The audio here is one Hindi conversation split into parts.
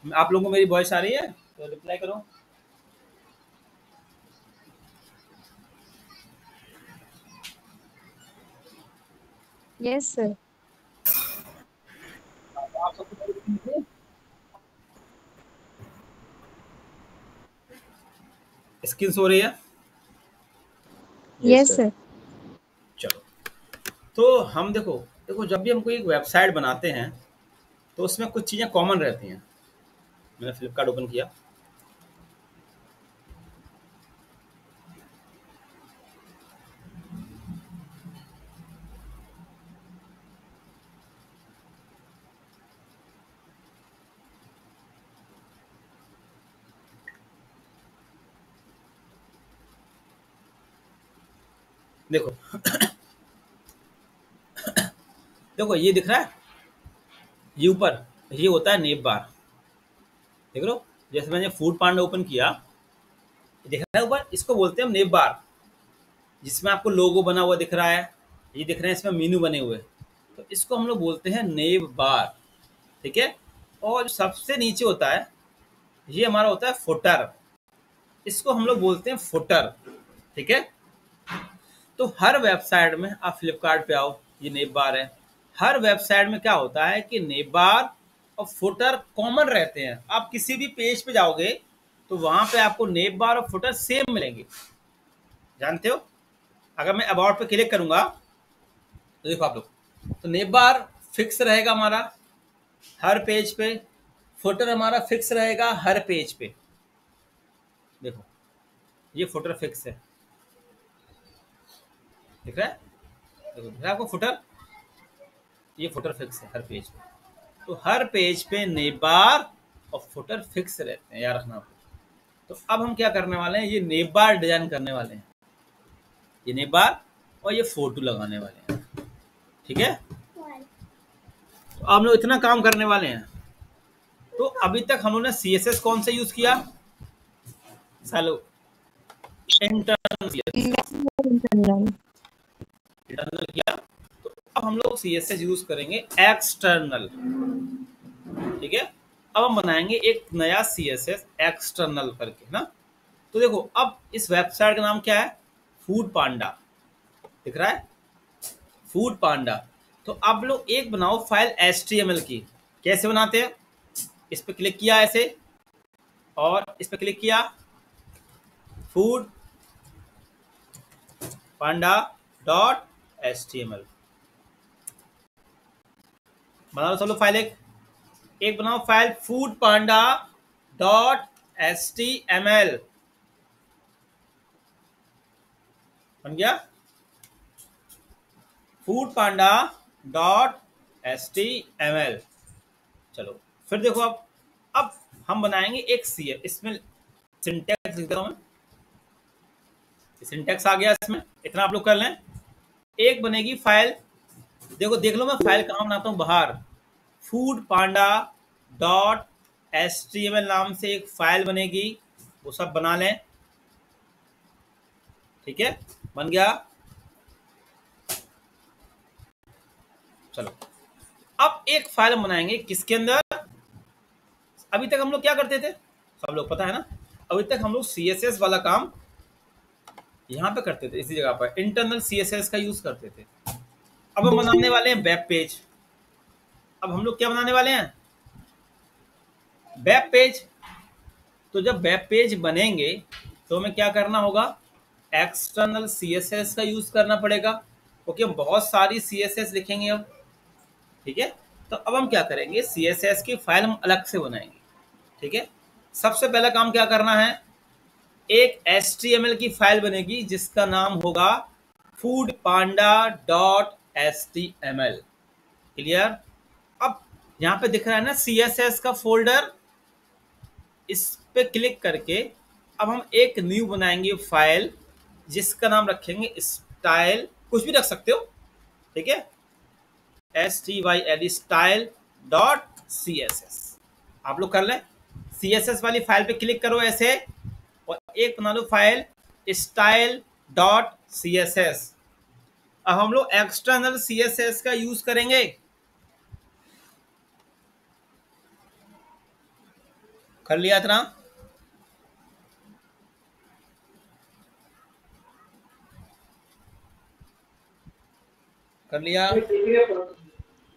आप लोगों को मेरी वॉइस आ रही है तो रिप्लाई करो। Yes sir. आप सबको मेरी दिख रही है? स्क्रीन सो रही है? Yes yes sir. सर। चलो, तो हम देखो देखो जब भी हम कोई एक वेबसाइट बनाते हैं तो उसमें कुछ चीज़ें कॉमन रहती हैं। मैंने फ्लिपकार्ट ओपन किया। देखो देखो ये दिख रहा है, ये ऊपर ये होता है नेम बार। देख लो, जैसे मैंने फूड पांडा ओपन किया, दिख रहा है ऊपर, इसको बोलते हैं हम नेम बार, जिसमें आपको लोगो बना हुआ दिख रहा है, ये दिख रहे हैं इसमें मेनू बने हुए, तो इसको हम लोग बोलते हैं नेम बार। ठीक है। और जो सबसे नीचे होता है ये हमारा होता है फुटर, इसको हम लोग बोलते हैं फुटर। ठीक है। तो हर वेबसाइट में आप फ्लिपकार्ट पे आओ, ये नेम बार है। हर वेबसाइट में क्या होता है कि नेम बार और फुटर कॉमन रहते हैं। आप किसी भी पेज पे जाओगे तो वहां पे आपको नेम बार और फुटर सेम मिलेंगे, जानते हो। अगर मैं अबाउट पे क्लिक करूंगा तो देखो आप लोग, तो नेम बार फिक्स रहेगा हमारा हर पेज पे, फुटर हमारा फिक्स रहेगा हर पेज पे। देखो ये फुटर फिक्स है, दिख रहा है, देखो दिख रहा है आपको फुटर, ये फुटर फिक्स है हर पेज पे। तो हर पेज पे नेम बार और फुटर फिक्स रहते हैं, याद रखना आपको। तो अब हम क्या करने वाले हैं, ये नेम बार डिजाइन करने वाले हैं, ये नेम बार और ये फोटो लगाने वाले हैं। ठीक है। तो आप लोग इतना काम करने वाले हैं। तो अभी तक हम लोग ने CSS कौन सा यूज किया, सालो इंटरनल इंटरनल। किया। तो अब हम लोग CSS यूज करेंगे एक्सटर्नल। ठीक है। अब हम बनाएंगे एक नया CSS एक्सटर्नल करके ना। तो देखो अब इस वेबसाइट का नाम क्या है, फूड पांडा, दिख रहा है फूड पांडा। तो आप लोग एक बनाओ फाइल HTML की। कैसे बनाते हैं, इस पर क्लिक किया ऐसे और इस पर क्लिक किया, फूड पांडा .html बना लो सब लोग फाइल। एक बनाओ फाइल फूड पांडा .html, बन गया फूड पांडा .html। चलो फिर देखो अब हम बनाएंगे एक सी, इसमें सिंटैक्स लिख देता हूं मैं, सिंटैक्स आ गया इसमें, इतना आप लोग कर लें। एक बनेगी फाइल, देखो देख लो मैं फाइल कहाँ बनाता हूँ, बाहर फूड पांडा .html नाम से एक फाइल बनेगी, वो सब बना लें। ठीक है, बन गया। चलो अब एक फाइल हम बनाएंगे किसके अंदर, अभी तक हम लोग क्या करते थे, सब लोग पता है ना, अभी तक हम लोग CSS वाला काम यहाँ पे करते थे, इसी जगह पर इंटरनल CSS का यूज करते थे। अब हम बनाने वाले हैं वेब पेज। अब हम लोग क्या बनाने वाले हैं, वेब पेज। तो जब वेब पेज बनेंगे तो हमें क्या करना होगा, एक्सटर्नल CSS का यूज करना पड़ेगा, क्योंकि हम बहुत सारी CSS लिखेंगे अब। ठीक है। तो अब हम क्या करेंगे, CSS की फाइल हम अलग से बनाएंगे। ठीक है। सबसे पहला काम क्या करना है, एक HTML की फाइल बनेगी जिसका नाम होगा फूड पांडा .html। क्लियर। अब यहाँ पे दिख रहा है ना CSS का फोल्डर, इस पे क्लिक करके अब हम एक न्यू बनाएंगे फाइल जिसका नाम रखेंगे स्टाइल, कुछ भी रख सकते हो। ठीक है, STYL style.css। आप लोग कर लें, CSS वाली फाइल पे क्लिक करो ऐसे और एक बना लो फाइल style.css। अब हम लोग एक्सटर्नल CSS का यूज करेंगे। कर लिया इतना? कर लिया?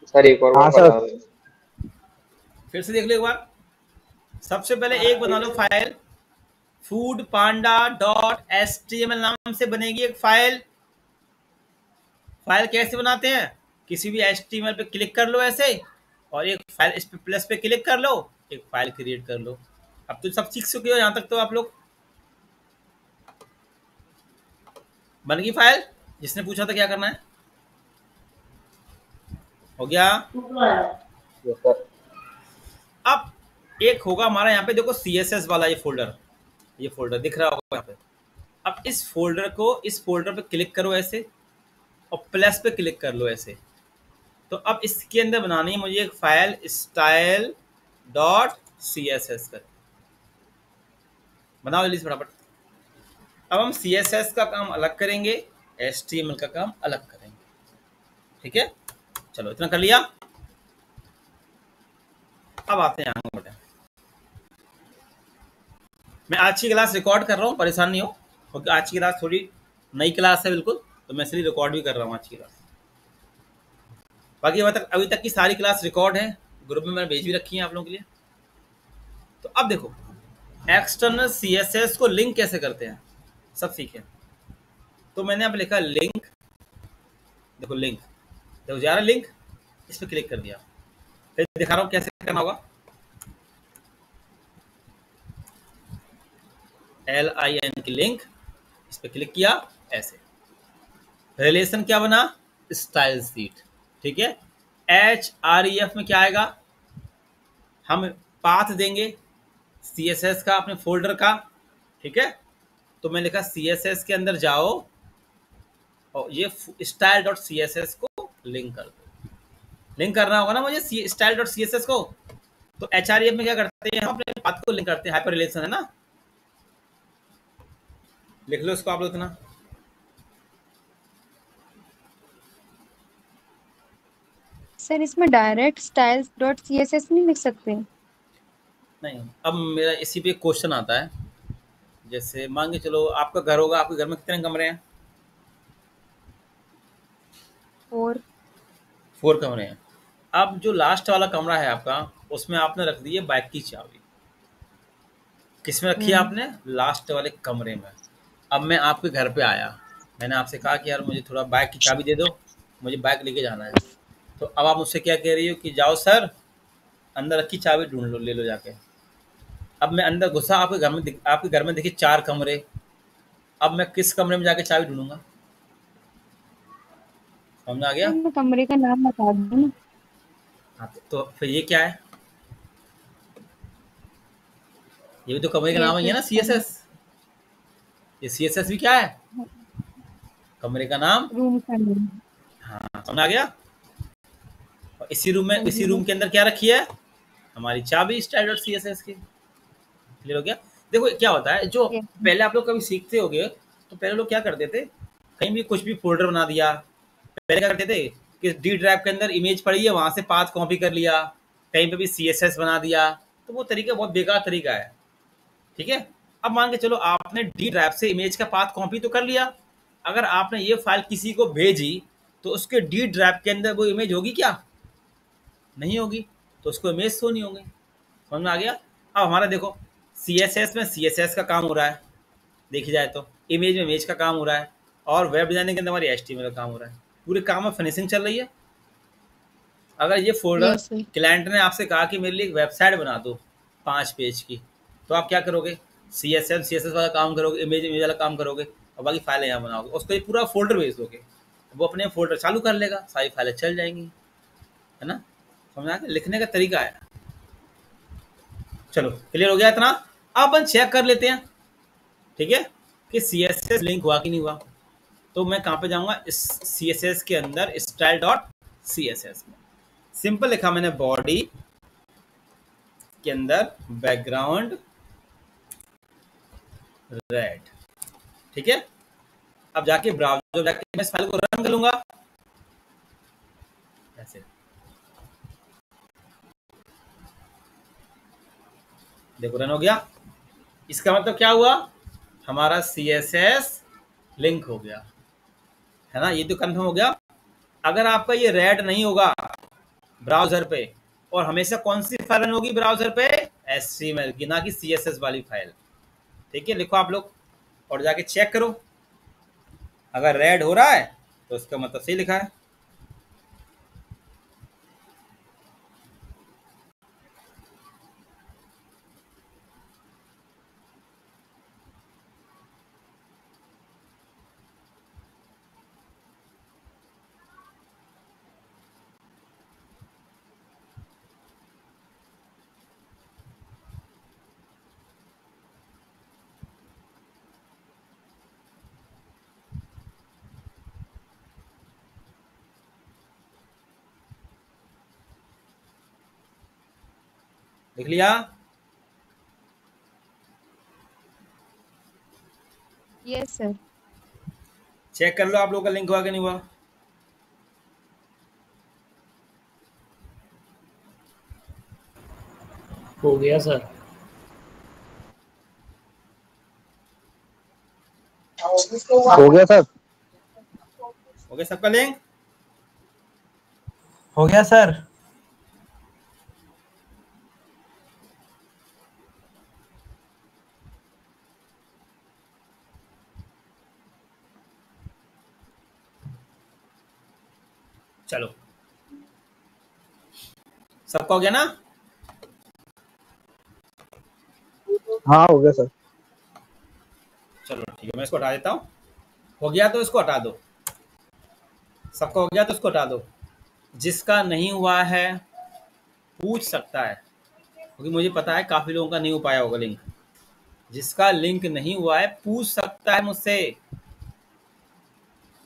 सर एक और हाँ बार सर। बताओ। फिर से देख लो एक बार। सबसे पहले एक बना लो फाइल, फूड पांडा डॉट एचटीएमएल नाम से बनेगी एक फाइल। फाइल कैसे बनाते हैं? किसी भी एचटीएमएल पे क्लिक कर लो ऐसे, और एक फाइल, इस पे प्लस पे क्लिक कर लो, एक फाइल क्रिएट कर लो। अब तो सब सीख चुके हो यहाँ तक तो आप लोग। बन गई फाइल? जिसने पूछा था क्या करना है, हो गया। Yes sir. अब एक होगा हमारा यहाँ पे, देखो CSS वाला ये फोल्डर दिख रहा होगा यहाँ पे। अब इस फोल्डर पे क्लिक करो ऐसे, और प्लस पे क्लिक कर लो ऐसे। तो अब इसके अंदर बनानी है मुझे एक फाइल, स्टाइल डॉट CSS कर। बनाओ जल्दी से फटाफट। अब हम CSS का काम अलग करेंगे, HTML का काम अलग करेंगे, ठीक है। चलो इतना कर लिया। अब आते हैं आगे बढ़े। मैं आज की क्लास रिकॉर्ड कर रहा हूँ, परेशान नहीं हो, क्योंकि आज की क्लास थोड़ी नई क्लास है बिल्कुल, तो मैं इसलिए रिकॉर्ड भी कर रहा हूँ आज की क्लास। बाकी अभी तक की सारी क्लास रिकॉर्ड है, ग्रुप में मैंने भेज भी रखी है आप लोगों के लिए। तो अब देखो, एक्सटर्नल CSS को लिंक कैसे करते हैं सब सीखे। तो मैंने अब लिखा लिंक, देखो लिंक, देखो जा रहा लिंक, इस पर क्लिक कर दिया। फिर दिखा रहा हूँ कैसे करना होगा। LIN की लिंक, इस पर क्लिक किया ऐसे। रिलेशन क्या बना? स्टाइल सीट, ठीक है। HREF में क्या आएगा? हम पाथ देंगे CSS का, अपने फोल्डर का, ठीक है। तो मैं लिखा CSS के अंदर जाओ और ये स्टाइल डॉट CSS को लिंक कर दो। लिंक करना होगा ना मुझे स्टाइल डॉट CSS को। तो HREF में क्या करते हैं, हम अपने पाथ को लिंक करते हैं, हाइपर रिलेशन है ना। लिख लो इसको आप लोग इतना। सर इसमें डायरेक्ट स्टाइल्स डॉट CSS नहीं लिख सकते? नहीं, अब मेरा इसी पे क्वेश्चन आता है। जैसे मान के चलो आपका घर होगा, आपके घर में कितने कमरे हैं? और 4 कमरे हैं। अब जो लास्ट वाला कमरा है आपका, उसमें आपने रख दी है बाइक की चाबी। किसमें रखी है आपने? लास्ट वाले कमरे में। अब मैं आपके घर पे आया, मैंने आपसे कहा कि यार मुझे थोड़ा बाइक की चाबी दे दो, मुझे बाइक लेके जाना है। तो अब आप मुझसे क्या कह रही हो कि जाओ सर, अंदर रखी चाबी ढूंढ लो, ले लो जाके। अब मैं अंदर घुसा, आपके घर में देखिए 4 कमरे। अब मैं किस कमरे में जाके चाबी ढूंढूंगा? समझ आ गया? मैं कमरे का नाम बता दूँ ना? हाँ, तो फिर ये क्या है? ये भी तो कमरे का नाम ही है ना, CSS। ये CSS भी क्या है? कमरे का नाम। रूम का नाम। हाँ, समझ आ गया। और हाँ इसी जी रूम के अंदर क्या रखी है? हमारी चाबी स्टाइल डॉट CSS की। क्लियर हो गया? देखो क्या होता है, जो yes, पहले आप लोग कभी सीखते होगे, तो पहले लोग क्या करते थे, कहीं भी कुछ भी फोल्डर बना दिया। पहले क्या करते थे कि डी ड्राइव के अंदर इमेज पड़ी है, वहां से पाथ कॉपी कर लिया, कहीं पे भी CSS बना दिया। तो वो तरीका बहुत बेकार तरीका है, ठीक है। अब मान के चलो आपने डी ड्राइव से इमेज का पाथ कॉपी तो कर लिया, अगर आपने ये फाइल किसी को भेजी, तो उसके डी ड्राइव के अंदर वो इमेज होगी क्या? नहीं होगी, तो उसको इमेज शो नहीं होगी। समझ में आ गया? अब हमारा देखो, CSS में CSS का काम हो रहा है, देखी जाए तो इमेज में इमेज का काम हो रहा है, और वेब डिजाइनिंग के अंदर हमारी HTML का काम हो रहा है। पूरे काम में फिनिशिंग चल रही है। अगर ये फोल्डर yes, sir. क्लाइंट ने आपसे कहा कि मेरे लिए एक वेबसाइट बना दो 5 पेज की, तो आप क्या करोगे? CSS वाला काम करोगे, इमेज वाला काम करोगे, और बाकी फाइलें यहाँ बनाओगे, उसको ये पूरा फोल्डर भेज दोगे, वो अपने फोल्डर चालू कर लेगा, सारी फाइलें चल जाएंगी, है ना। समझ आ गया? लिखने का तरीका है। चलो क्लियर हो गया इतना। अब अपन चेक कर लेते हैं, ठीक है, कि CSS लिंक हुआ कि नहीं हुआ। तो मैं कहाँ पे जाऊंगा? इस CSS के अंदर स्टाइल डॉट CSS में सिंपल लिखा मैंने, बॉडी के अंदर बैकग्राउंड रेड, ठीक है। अब जाके ब्राउज़र जाके मैं इस फाइल को रन कर लूंगा ऐसे। देखो रन हो गया। इसका मतलब क्या हुआ, हमारा CSS लिंक हो गया, है ना। ये तो कंफर्म हो गया। अगर आपका ये रेड नहीं होगा ब्राउजर पे, और हमेशा कौन सी फाइल रन होगी ब्राउजर पे, HTML की, ना कि CSS वाली फाइल। ठीक है, लिखो आप लोग और जाके चेक करो। अगर रेड हो रहा है तो उसका मतलब सही लिखा है। लिख लिया? Yes sir. चेक कर लो आप लोग का लिंक हुआ कि नहीं हुआ। हो गया सर। हो गया सर। हो गया सबका लिंक? हो गया सर। चलो, सबका हो गया ना? हाँ हो गया सर। चलो ठीक है, मैं इसको हटा देता हूँ। हो गया तो इसको हटा दो। सबका हो गया तो इसको हटा दो। जिसका नहीं हुआ है पूछ सकता है, क्योंकि मुझे पता है काफी लोगों का नहीं हो पाया होगा लिंक। जिसका लिंक नहीं हुआ है पूछ सकता है मुझसे।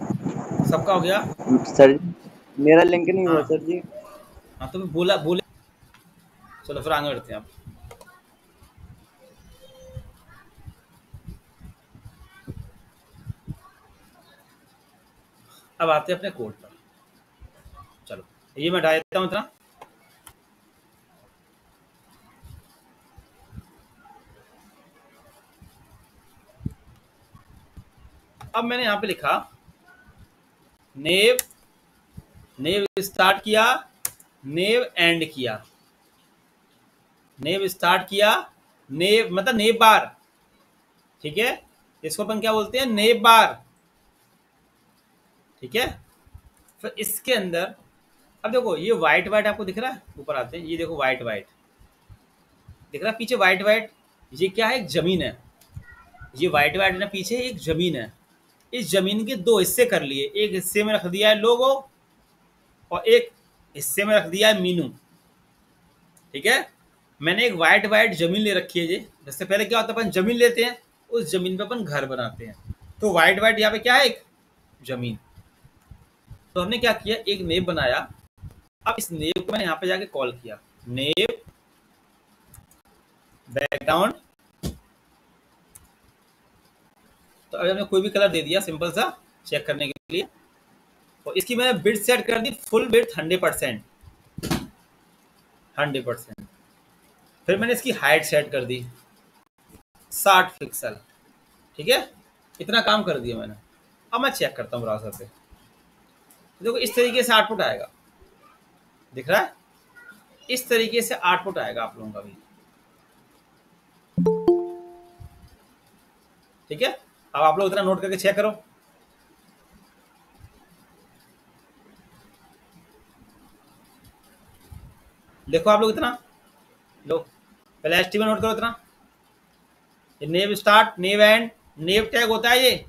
सबका हो गया? सर जी मेरा लिंक नहीं हुआ हाँ सर जी। हाँ, तो बोला बोले। चलो फिर आगे बढ़ते हैं आप। अब आते हैं अपने कोड पर। चलो ये मैं हटा देता हूँ इतना। अब मैंने यहाँ पे लिखा नेव, नेव स्टार्ट किया, नेव एंड किया। नेव स्टार्ट किया, नेव मतलब नेव बार। ठीक है, इसको अपन क्या बोलते हैं, नेव बार। ठीक है, फिर इसके अंदर अब देखो ये व्हाइट व्हाइट आपको दिख रहा है, ऊपर आते हैं, ये देखो व्हाइट व्हाइट दिख रहा है, पीछे व्हाइट व्हाइट। ये क्या है, एक जमीन है। ये व्हाइट व्हाइट ना पीछे एक जमीन है। इस जमीन के दो हिस्से कर लिए, एक हिस्से में रख दिया है लोगो और एक हिस्से में रख दिया है मीनू। ठीक है, मैंने एक व्हाइट व्हाइट जमीन ले रखी है। ये जैसे पहले क्या होता है, अपन जमीन लेते हैं, उस जमीन पे अपन घर बनाते हैं। तो व्हाइट व्हाइट यहाँ पे क्या है, एक जमीन। तो हमने क्या किया, एक नेव बनाया। अब इस नेव को मैंने यहाँ पे जाके कॉल किया, नेव बैकग्राउंड। तो अभी हमने कोई भी कलर दे दिया सिंपल सा चेक करने के लिए। और इसकी मैंने बिट सेट कर दी फुल बिट 100%। 100%। फिर मैंने इसकी हाइट सेट कर दी 60 पिक्सल। ठीक है, इतना काम कर दिया मैंने। अब मैं चेक करता हूँ ब्राउजर पे। देखो इस तरीके से आउटपुट आएगा, दिख रहा है? इस तरीके से आउटपुट आएगा आप लोगों का भी। ठीक है, अब आप लोग इतना नोट करके चेक करो। देखो आप लोग इतना लो, पहले HTML नोट करो इतना। ये nav start, nav end, nav tag होता है ये।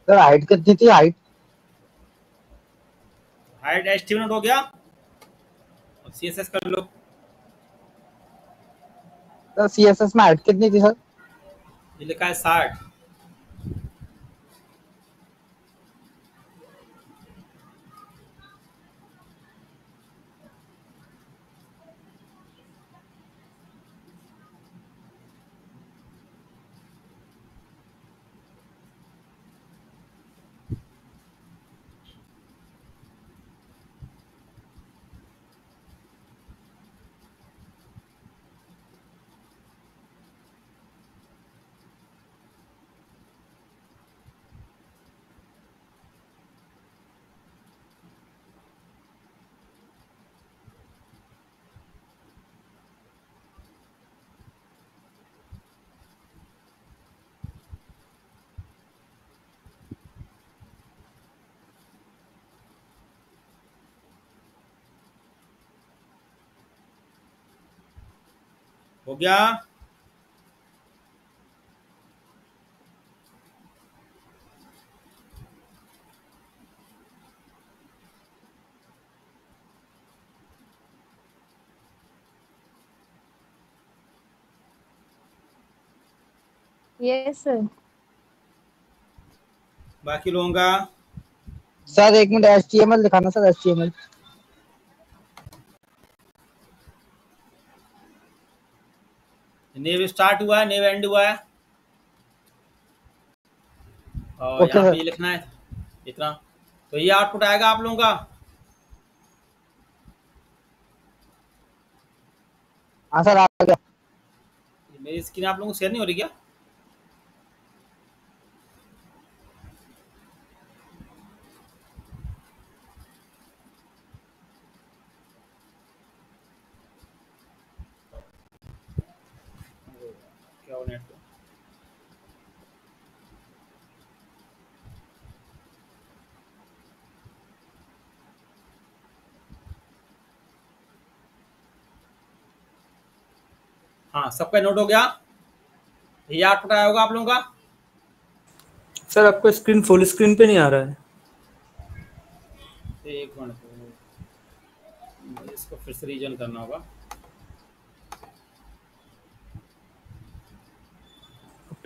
सर हाइट कितनी थी हाइट? हाइट HTML नोट हो गया। अब CSS कर लो। सर CSS में हाइट कितनी थी सर? ये लिखा है 60। हो गया। Yes sir. बाकी लोगों का सर एक मिनट HTML दिखाना सर HTML। नेव स्टार्ट हुआ है, नेव एंड हुआ है, और ओके यहाँ पे सर। ये लिखना है इतना। तो ये आउटपुट आएगा आप लोगों का। हाँ सर आ गया। मेरी स्क्रीन आप लोगों को शेयर नहीं हो रही क्या? क्या हो नेट को? हाँ, सबका नोट हो गया। ये आउटपुट आया होगा आप लोगों का। सर आपका स्क्रीन फुल स्क्रीन पे नहीं आ रहा है। एक मिनट, मुझे इसको फिर से रीजन करना होगा।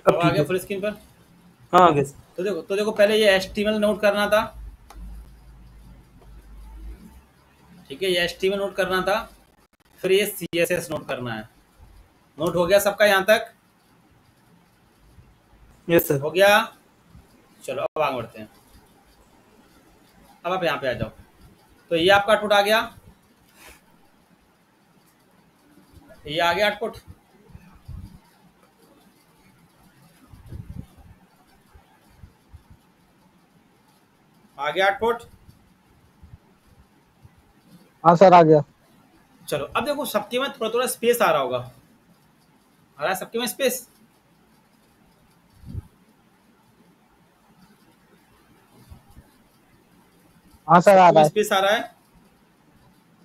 अब अब आ ठीक गया है। फुल स्क्रीन पर। हाँ आ गया सर। तो देखो पहले ये HTML नोट करना था। ठीक है, ये HTML नोट करना था, फिर ये CSS नोट करना है। नोट हो गया सबका यहाँ तक? Yes sir. हो गया। चलो अब आगे बढ़ते हैं। अब आप यहाँ पे आ जाओ। तो ये आपका आउटपुट आ गया, ये आ गया आउटपुट। आ गया आउटपुट। हाँ सर आ गया। चलो अब देखो सबके में थोड़ा थोड़ा स्पेस आ रहा होगा। आ रहा है सबके में स्पेस? हाँ सर आ सबके रहा में है। स्पेस आ रहा है?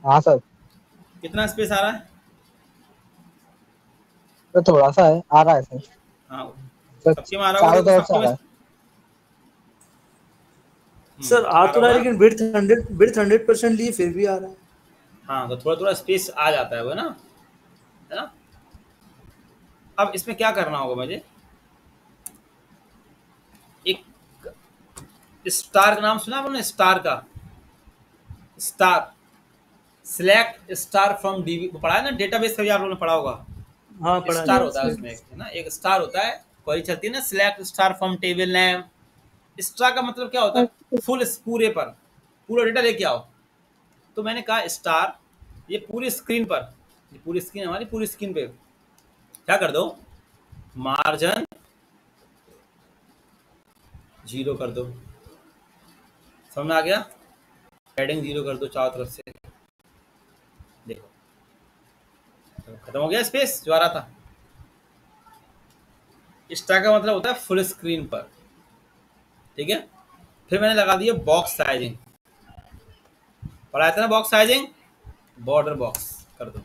हाँ सर। कितना स्पेस आ रहा है? तो थोड़ा सा है आ रहा है सर। हाँ, सर सबके में आ रहा होगा। चारों देखो तरफ से सबके आ में रहा है। सर आ आ रहा तो रहा है होगा। लेकिन विड्थ 100% लिए फिर भी आ रहा है। हाँ, तो थोड़ा थोड़ा स्पेस आ जाता है वो ना, है ना। अब इसमें क्या करना होगा मुझे, एक स्टार का नाम सुना आपने? स्टार का, star, select star from dB पढ़ा है ना, डेटाबेस का भी आप लोगों ने पढ़ा होगा। हाँ पढ़ा है। स्टार यस होता है सर। उसमें, है ना, एक स्टार होता है, क्वेरी चलती है ना, select star from table name. Star का मतलब क्या होता है? फुल, पूरे पर पूरा डेटा लेके आओ। तो मैंने कहा स्टार, ये पूरी स्क्रीन पर, ये पूरी स्क्रीन, हमारी पूरी स्क्रीन पे क्या कर दो, मार्जिन 0 कर दो। समझ में आ गया? हेडिंग 0 कर दो चारों तरफ से। देखो तो खत्म हो गया स्पेस जो आ रहा था। स्टार का मतलब होता है फुल स्क्रीन पर। ठीक है, फिर मैंने लगा दिया बॉक्स साइजिंग। पढ़ाया था ना बॉक्स साइजिंग, बॉर्डर बॉक्स कर दो।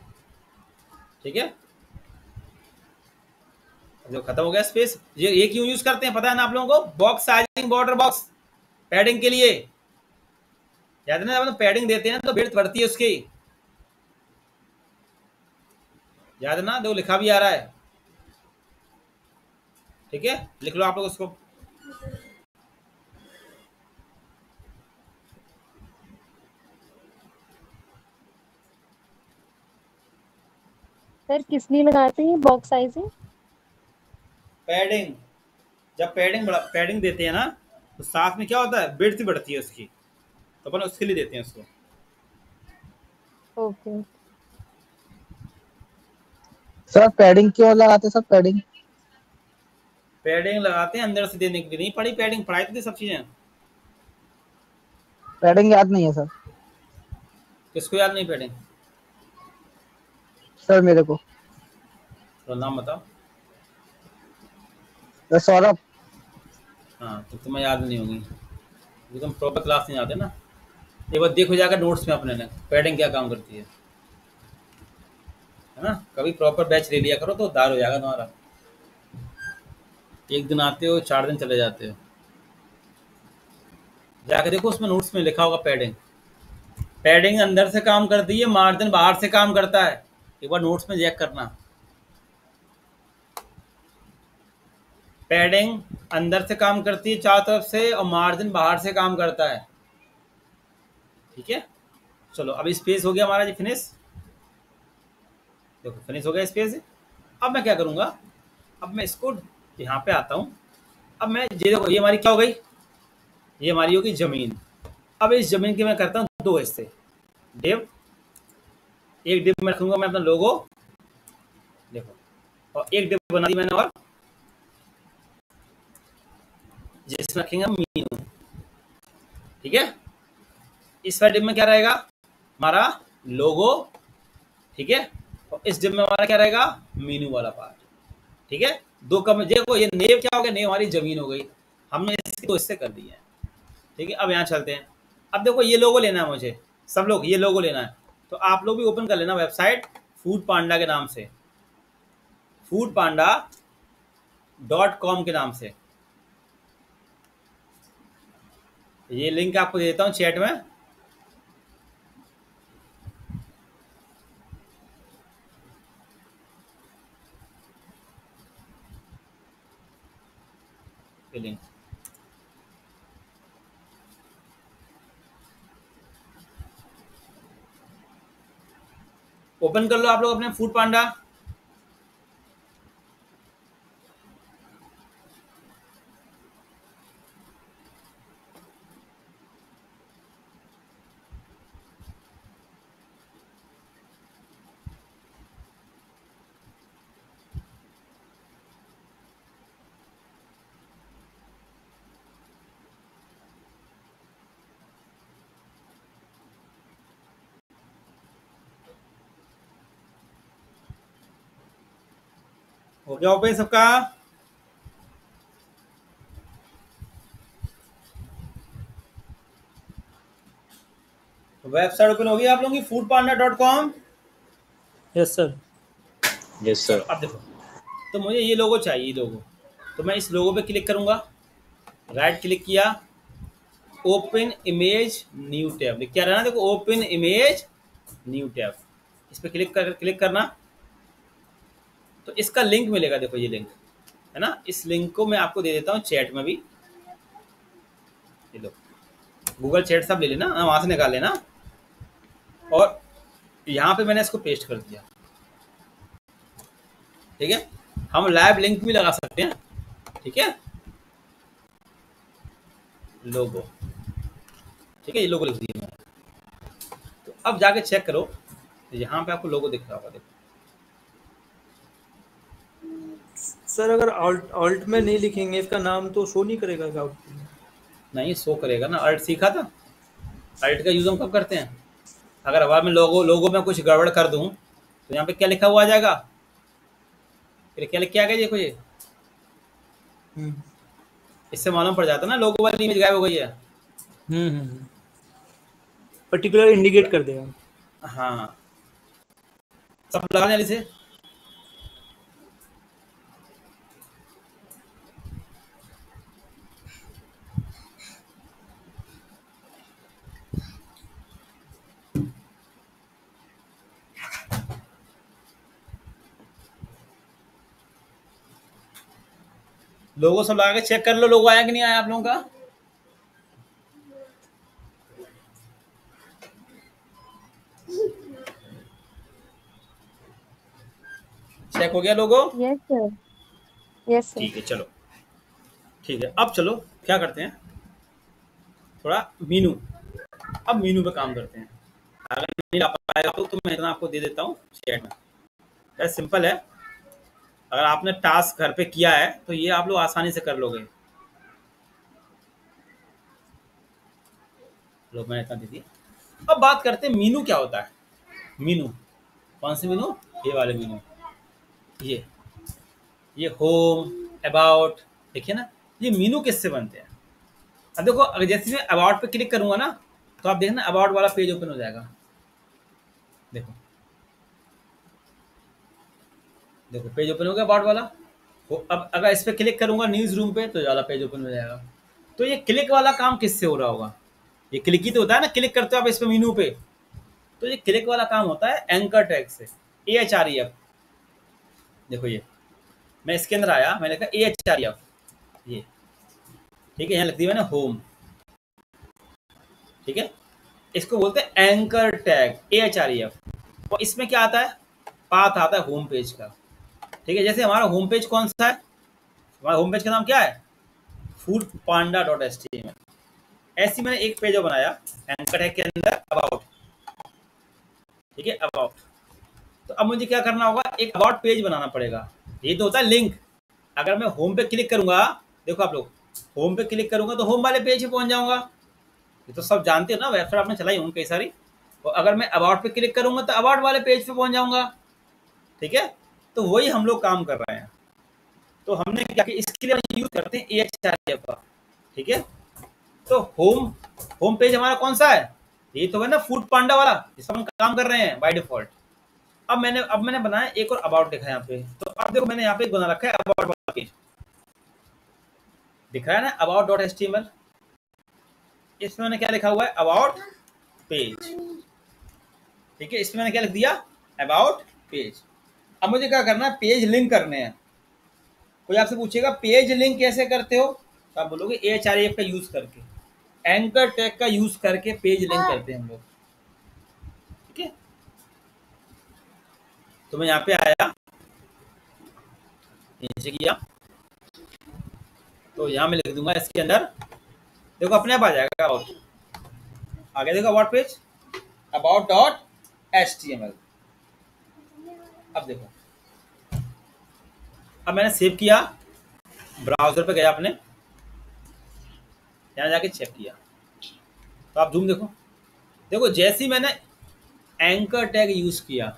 ठीक है, जो खत्म हो गया स्पेस। ये क्यों यूज करते हैं पता है ना आप लोगों को? Box sizing padding border box, padding के लिए याद है ना, जब पैडिंग देते हैं तो विड्थ बढ़ती है उसकी, याद है ना, देखो लिखा भी आ रहा है, ठीक है, लिख लो आप लोग उसको। सर किस लिए लगाते हैं बॉक्स साइजिंग? पैडिंग, जब पैडिंग देते हैं ना तो साथ में क्या होता है, विड्थ बढ़ती है उसकी, तो अपन उसके लिए देते हैं उसको। ओके। सर पैडिंग क्यों लगाते सर पैडिंग? पैडिंग लगाते हैं अंदर से देने के लिए, नहीं पढ़ी पैडिंग, पढ़ाई थी सब चीजें। पैडिंग याद नहीं है सर। किसको याद नहीं पैडिंग? सर मेरे को। तो नाम बताओ। सौरभ। हाँ तो तुम्हें याद नहीं होगी क्योंकि तुम प्रॉपर क्लास नहीं आते ना। एक बार देखो जाकर नोट्स में अपने ने पैडिंग क्या काम करती है ना। कभी प्रॉपर बैच ले लिया करो तो उद्धार हो जाएगा तुम्हारा। एक दिन आते हो 4 दिन चले जाते हो। जाकर देखो उसमें नोट्स में लिखा होगा पैडिंग। पैडिंग अंदर से काम करती है, मार्जिन बाहर से काम करता है। एक बार नोट्स में चेक करना। पैडिंग अंदर से काम करती है चारों तरफ से और मार्जिन बाहर से काम करता है, ठीक है। चलो अब स्पेस हो गया हमारा जी फिनिश। देखो फिनिश हो गया स्पेस। अब मैं क्या करूंगा, अब मैं इसको यहाँ पे आता हूँ। अब मैं ये देखो ये हमारी क्या हो गई, ये हमारी होगी जमीन। अब इस जमीन के मैं करता हूँ 2 हिस्से। डिव, एक डिव में रखूंगा मैं अपना लोगो, देखो, और एक डिव बना दी मैंने और जिसमें रखेंगे मीनू, ठीक है। इस वाले डिव में क्या रहेगा, हमारा लोगो, ठीक है। और इस डिव में हमारा क्या रहेगा, मीनू वाला पार्ट, ठीक है। 2 कम देखो ये नेव क्या हो गया, नेव हमारी जमीन हो गई। हमने इसके 2 हिस्से कर दिए हैं, ठीक है। अब यहाँ चलते हैं। अब देखो ये लोगो लेना है मुझे, सब लोग ये लोगो लेना है। तो आप लोग भी ओपन कर लेना वेबसाइट फूड पांडा के नाम से, foodpanda.com के नाम से। ये लिंक आपको देता हूँ चैट में। ये लिंक ओपन कर लो आप लोग अपने फूड पांडा। हो गया ओपन सबका? तो वेबसाइट ओपन होगी आप लोगों की foodpanda.com। Yes sir. Yes sir. अब देखो तो मुझे ये लोगो चाहिए, लोगो। तो मैं इस लोगो पे क्लिक करूंगा, राइट क्लिक किया, ओपन इमेज न्यू टैब, क्या रहना, देखो ओपन इमेज न्यू टैब, इस पे क्लिक करना। तो इसका लिंक मिलेगा, देखो ये लिंक है ना। इस लिंक को मैं आपको दे देता हूँ चैट में भी। ये लो गूगल चैट सब ले लेना, वहां से निकाल लेना। और यहाँ पे मैंने इसको पेस्ट कर दिया, ठीक है। हम लाइव लिंक भी लगा सकते हैं, ठीक है। लोगो, ठीक है, ये लोगो लिख दिया मैंने। तो अब जाके चेक करो, तो यहाँ पे आपको लोगो दिख रहा होगा, देखो। सर अगर ऑल्ट में नहीं लिखेंगे इसका नाम तो शो नहीं करेगा क्या आउटपुट में? नहीं शो करेगा ना, अल्ट सीखा था। अल्ट का यूज हम कब करते हैं, अगर अब मैं लोगो में कुछ गड़बड़ कर दूं तो यहाँ पे क्या लिखा हुआ आ जाएगा, फिर क्या लिख के आ गया देखो ये, इससे मालूम पड़ जाता ना लोगो वाली इमेज गायब हो गई है। पर्टिकुलर इंडिकेट कर देगा। हाँ सब लगा जल्दी से। लोगो सब लगा के चेक कर लो, लोगो आया कि नहीं आया आप लोगों का। चेक हो गया लोगो? Yes sir. Yes sir. ठीक है, चलो ठीक है। अब चलो क्या करते हैं, थोड़ा मीनू, अब मीनू पे काम करते हैं। अगर नहीं ला पाएगा तो मैं इतना आपको दे देता हूँ चैट में। यार सिंपल है, अगर आपने टास्क घर पे किया है तो ये आप लोग आसानी से कर लोगे। लो मैंने इतना दे दिया। अब बात करते हैं मीनू क्या होता है। मीनू, कौन से मीनू? ये वाले मीनू, ये होम, अबाउट, देखिए ना, ये मीनू किससे बनते हैं। अब देखो, अगर जैसे मैं अबाउट पे क्लिक करूंगा ना, तो आप देखना अबाउट वाला पेज ओपन हो जाएगा। देखो देखो पेज ओपन हो गया अबाउट वाला। अब अगर इस पे क्लिक करूंगा न्यूज रूम पे, तो वाला पेज ओपन हो जाएगा। तो ये क्लिक वाला काम किससे हो रहा होगा? ये क्लिक ही तो होता है ना, क्लिक करते हो आप इस पे मीनू पे। तो ये क्लिक वाला काम होता है एंकर टैग से, AHREF। देखो ये मैं इसके अंदर आया, मैंने लिखा AHREF, ये ठीक है, यहाँ लिख दिया मैंने होम, ठीक है। इसको बोलते हैं एंकर टैग, AHREF। और इसमें क्या आता है? पाथ आता है होम पेज का, ठीक है। जैसे हमारा होम पेज कौन सा है? हमारा होम पेज का नाम क्या है? foodpanda.html। ऐसी मैंने एक पेज बनाया एंकर टैग के अंदर, अबाउट, ठीक है, अबाउट। तो अब मुझे क्या करना होगा? एक अबाउट पेज बनाना पड़ेगा। ये तो होता है लिंक। अगर मैं होम पे क्लिक करूंगा, देखो आप लोग, होम पे क्लिक करूंगा तो होम वाले पेज पे पहुंच जाऊंगा। ये तो सब जानते हो ना, वेबसाइट आपने चलाई होंगी कई सारी। और अगर मैं अबाउट पे क्लिक करूंगा तो अबाउट वाले पेज पे पहुंच जाऊंगा, ठीक है। तो वही हम लोग काम कर रहे हैं। तो हमने क्या किया, इसके लिए यूज करते हैं AHREF का, ठीक है। तो होम पेज हमारा कौन सा है? ये तो है ना फूड पांडा वाला, इस पर हम काम कर रहे हैं बाय डिफॉल्ट। अब मैंने बनाया एक और अबाउट लिखा है यहाँ पे। तो अब देखो मैंने यहाँ पे बना रखा है अबाउट वाला पेज, दिख रहा है ना, about.html। इसमें मैंने क्या लिखा हुआ है? अबाउट पेज, ठीक है। इसमें मैंने क्या लिख दिया? About page. अब मुझे क्या करना है? पेज लिंक करने हैं। कोई आपसे पूछेगा पेज लिंक कैसे करते हो, तो आप बोलोगे AHREF का यूज करके, एंकर टैग का यूज करके पेज लिंक करते हैं हम लोग, ठीक है। तो मैं यहाँ पे आया, नीचे किया, तो यहाँ मैं लिख दूंगा इसके अंदर, देखो अपने आप आ जाएगा अबाउट, आगे देखो अबाउट पेज, about.html। अब देखो, अब मैंने सेव किया, ब्राउजर पे गया अपने, यहाँ जाके चेक किया, तो आप जूम देखो जैसे ही मैंने एंकर टैग यूज किया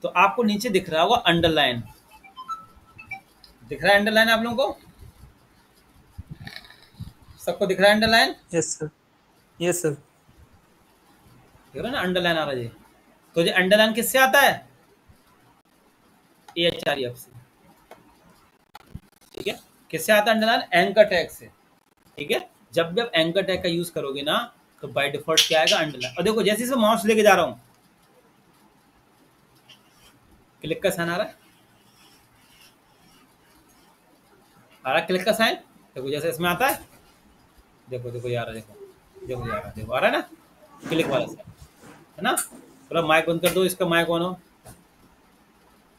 तो आपको नीचे दिख रहा होगा अंडरलाइन, दिख रहा है अंडरलाइन आप लोगों को? सबको दिख रहा है underline? Yes sir. Yes sir. देख रहे हो ना अंडरलाइन आ रहा है। तो ये अंडरलाइन किससे आता है? AHREF से, ठीक है। किससे आता है अंडरलाइन? एंकर टैग से, ठीक है। जब भी आप एंकर टैग का यूज करोगे ना, तो बाय डिफॉल्ट क्या आएगा? अंडरलाइन। और देखो जैसे इसमें माउस लेके जा रहा हूँ, क्लिक का साइन आ रहा है, क्लिक का साइन। देखो जैसे इसमें आता है, देखो ये आ रहा है, देखो ये आ रहा है, देखो आ रहा है ना, क्लिक वाला साइन, है ना। थोड़ा माइक बंद कर दो, इसका माइक ऑन हो।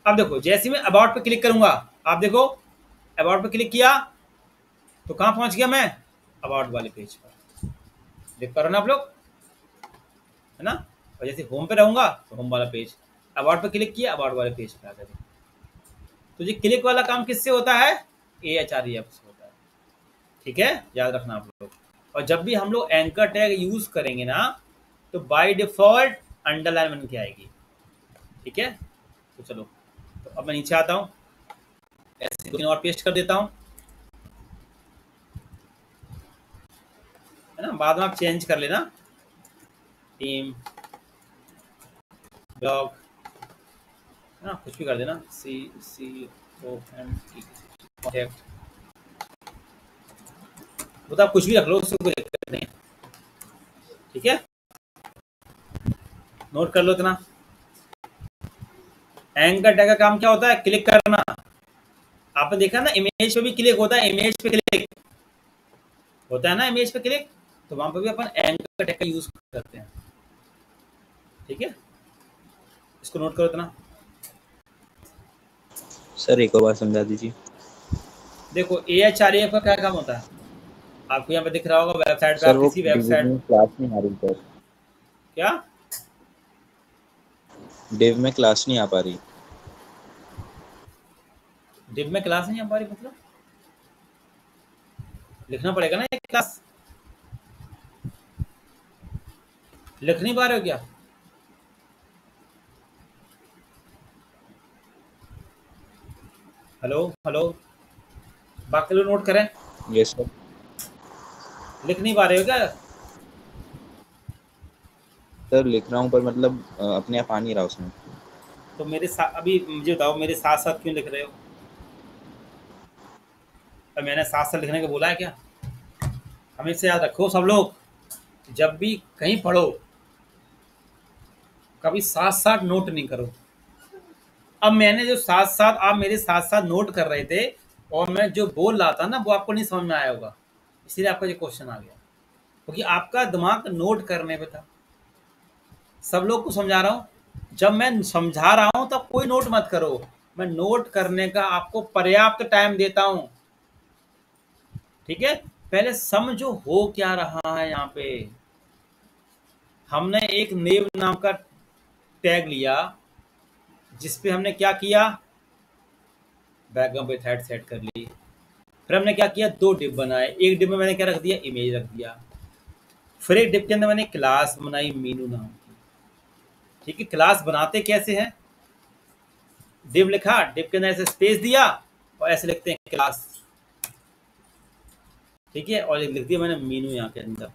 अब देखो जैसे मैं अबाउट पे क्लिक करूंगा, आप देखो अबाउट पे क्लिक किया तो कहाँ पहुंच गया मैं? अबाउट वाले पेज पर, देख पा रहे हो ना आप लोग, है ना। और जैसे होम पे रहूंगा तो होम वाला पेज, अबाउट पे क्लिक किया अबाउट वाले पेज पे आ गया। तो ये क्लिक वाला काम किससे होता है? AHREF से होता है, ठीक है, याद रखना आप लोग। और जब भी हम लोग एंकर टैग यूज करेंगे ना, तो बाय डिफॉल्ट अंडरलाइन बन के आएगी, ठीक है। तो चलो, तो अब मैं नीचे आता हूँ, ऐसे 2 और पेस्ट कर देता हूँ, है ना। बाद में आप चेंज कर लेना, टीम ब्लॉग, है ना, कुछ भी कर देना, COMT कॉन्टैक्ट, वो तो आप कुछ भी रख लो, उससे कोई दिक्कत नहीं, ठीक है। नोट कर लो इतना। एंकर टैग का काम क्या होता है? क्लिक करना, आपने देखा ना इमेज पे भी क्लिक होता है, इमेज पे क्लिक होता है ना, इमेज पे क्लिक, तो वहां पे भी अपन एंकर टैग का यूज करते हैं। ठीक है, इसको नोट करो इतना। सर एक और बार समझा दीजिए। देखो AHREF का क्या काम होता है, आपको यहाँ पे दिख रहा होगा वेबसाइट पे, सर आप वो किसी डिव वेबसाइट, में क्लास नहीं आ रही सर, क्या डिव में क्लास नहीं आ पा रही। डिव में क्लास नहीं आ पा रही मतलब लिखना पड़ेगा ना एक क्लास, लिख नहीं पा रहे हो क्या? हेलो हेलो, बाकी लोग नोट करें, यस सर। लिख नहीं पा रहे हो क्या? सर लिख रहा हूँ पर मतलब अपने आप आ नहीं रहा उसमें। तो मेरे साथ अभी मुझे बताओ, मेरे साथ साथ क्यों लिख रहे हो? और मैंने साथ साथ लिखने को बोला है क्या? हमेशा याद रखो सब लोग, जब भी कहीं पढ़ो कभी साथ साथ नोट नहीं करो। अब मैंने जो साथ साथ, आप मेरे साथ साथ नोट कर रहे थे और मैं जो बोल रहा था ना वो आपको नहीं समझ में आया होगा, इसीलिए आपका ये क्वेश्चन आ गया, क्योंकि आपका दिमाग नोट करने पे था। सब लोग को समझा रहा हूँ, जब मैं समझा रहा हूँ तब कोई नोट मत करो, मैं नोट करने का आपको पर्याप्त टाइम देता हूँ। ठीक है, पहले समझो हो क्या रहा है। यहाँ पे हमने एक नेव नाम का टैग लिया जिसपे हमने क्या किया, बैकग्राउंड पे थ्रेड सेट कर ली, फिर हमने क्या किया, दो डिप बनाए, एक डिप में मैंने क्या रख दिया, इमेज रख दिया, फिर एक डिप के अंदर मैंने क्लास बनाई मीनू नाम की। ठीक है, क्लास बनाते कैसे हैं, डिप लिखा, डिप के अंदर ऐसे स्पेस दिया और ऐसे लिखते हैं क्लास। ठीक है, और लिख दिया मैंने मीनू यहाँ के अंदर।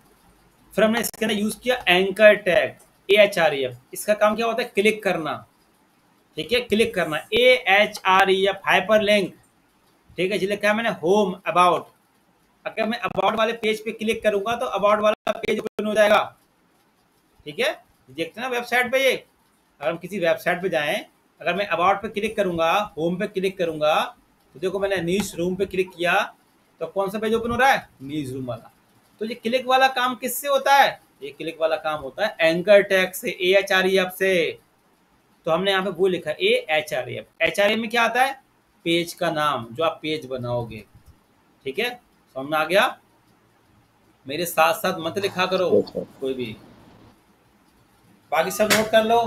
फिर हमने इसके अंदर यूज किया एंकर टैग, AHREF, इसका काम क्या होता है, क्लिक करना। ठीक है, क्लिक करना, AHREF हाइपर लिंक। ठीक है, जिसलिए क्या मैंने होम अबाउट, अगर मैं अबाउट वाले पेज पे क्लिक करूंगा तो अबाउट वाला पेज ओपन हो जाएगा। ठीक है, देखते हैं ना वेबसाइट पे, ये अगर हम किसी वेबसाइट पे जाएं, अगर मैं अबाउट पे क्लिक करूंगा, होम पे क्लिक करूंगा, तो देखो मैंने न्यूज रूम पे क्लिक किया तो कौन सा पेज ओपन हो रहा है, न्यूज रूम वाला। तो ये क्लिक वाला काम किससे होता है, ये क्लिक वाला काम होता है एंकर टैग से, AHREF से। तो हमने यहाँ पे वो लिखा AHREF, HREF में क्या आता है, पेज का नाम जो आप पेज बनाओगे। ठीक है, समझ में आ गया? मेरे साथ साथ मत लिखा करो यस सर। कोई भी, बाकी सब नोट कर लो।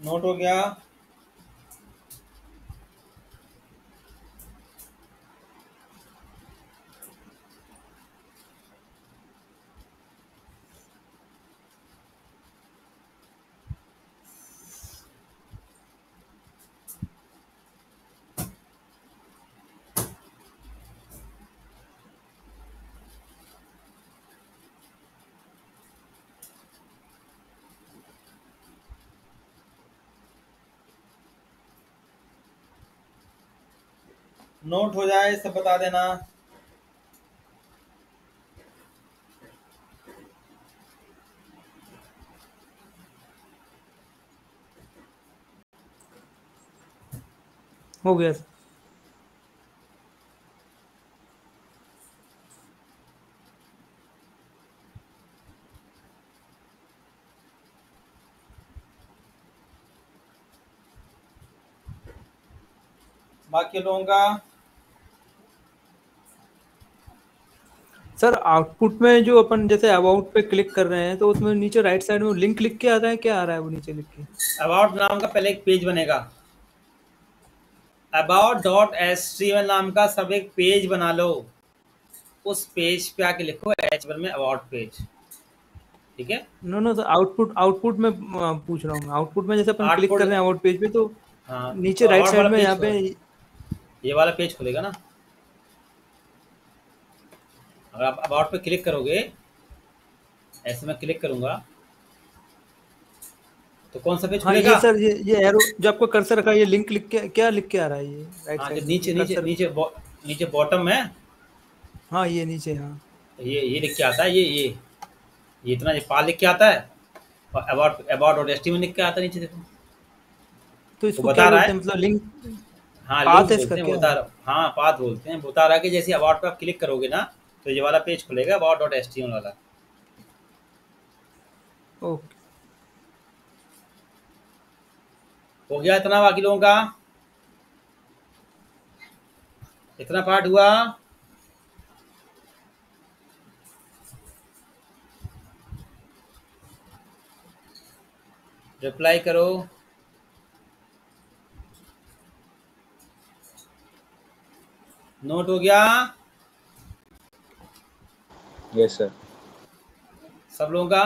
नोट हो गया? नोट हो जाए सब बता देना। हो गया सर। बाकी लोगों का सर आउटपुट में जो अपन जैसे अबाउट पे क्लिक कर रहे हैं तो उसमें नीचे राइट साइड में लिंक लिख के आता है, क्या आ रहा है वो नीचे लिख के? अबाउट नाम का पहले एक पेज बनेगा, about.html नाम का सब एक पेज बना लो, उस पेज पे आके लिखो HTML में अबाउट पेज। ठीक है, no no sir, output output में पूछ रहा हूँ, आउटपुट में जैसे अपन क्लिक कर आउटपुट रहे हैं अबाउट पेज पे तो हाँ नीचे तो राइट अबाउट साइड वाला में पेज यहाँ पे ये वाला पेज खुलेगा ना। अगर आप अबाउट पे क्लिक करोगे, ऐसे मैं क्लिक करूंगा तो कौन सा पेज हाँ ये खुलेगा? सर, ये एरो जो आपको कर्सर रखा है, ये लिंक लिख के क्या लिख के आ रहा है ये राइट हाँ जो साइड में, ये नीचे नीचे कर्सर? नीचे नीचे बॉटम में हाँ ये नीचे, हाँ। ये लिख के आता है, ये इतना, ये पाल लिख के आता है, और अबाउट अबाउट और एसटीएमएल लिख के आता है नीचे, देखो तो वो इसको क्या बता रहा बोलते हैं, है। मतलब लिंक हाँ पाथ लिंक है इसका बोलते हैं, वो क्या? बता रहा, हाँ पाथ बोलते हैं, बता रहा है कि जैसे अबाउट पे आप क्लिक करोगे ना तो ये वाला पेज खुलेगा, अबाउट डॉट एसटीएमएल वाला। ओके। हो गया इतना बाकी लोगों का? इतना पार्ट हुआ? रिप्लाई करो। नोट हो गया यस सर। सब लोगों का?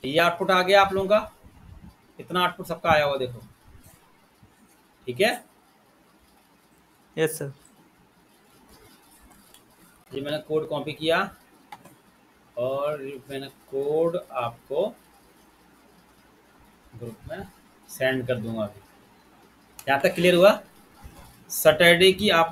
ये आउटपुट आ गया आप लोगों का, इतना आउटपुट सबका आया हुआ देखो, ठीक है। Yes sir. ये मैंने कोड कॉपी किया और मैंने कोड आपको ग्रुप में सेंड कर दूंगा अभी। यहाँ तक क्लियर हुआ? सैटरडे की आप